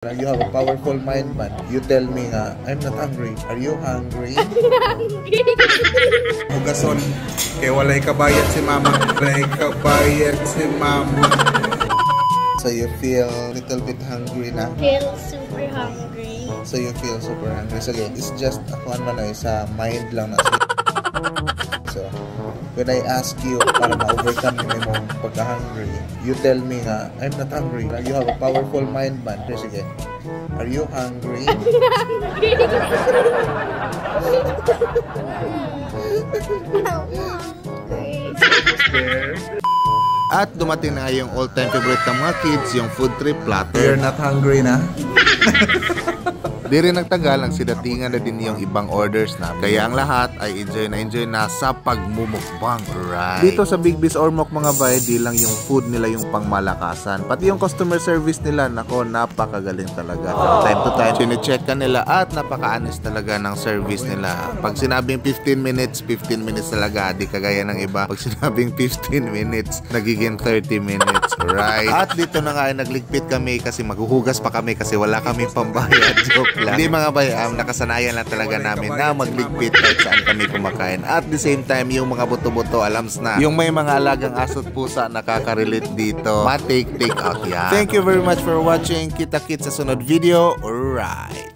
You have a powerful mind, man. You tell me nga, I'm not hungry. Are you hungry? Hugason. Kaya walay kabayad si mama. Walay kabayad si mama. So you feel a little bit hungry na? Feel super hungry. So you feel super hungry. So again, it's just ako sa mind lang na. So, when I ask you para ma-overcome yung mong pagka-hungry, you tell me nga, I'm not hungry. You have a powerful mind, man. Sige. Are you hungry? At dumating na yung all-time favorite ng mga kids, yung food trip platter. You're not hungry na? Di rin nagtagal ang sidatingan na din yung ibang orders na. Kaya ang lahat ay enjoy na sa pagmumukbang. Right. Dito sa Big Beast Ormoc mga bay, di lang yung food nila yung pangmalakasan. Pati yung customer service nila, nako, napakagaling talaga. Time to time, sine-check ka nila at napaka-honest talaga ng service nila. Pag sinabing 15 minutes talaga. Di kagaya ng iba. Pag sinabing 15 minutes, nagiging 30 minutes. Right. At dito na nga ay nagligpit kami kasi maghuhugas pa kami kasi wala kami pambayad. Joke. Hindi mga bay, nakasanayan lang talaga namin na magligpit kahit saan kami kumakain. At the same time, yung mga buto-buto, alams na. Yung may mga alagang aso't pusa, nakaka-relate dito. Take out yan. Thank you very much for watching. Kita-kits sa sunod video. Alright.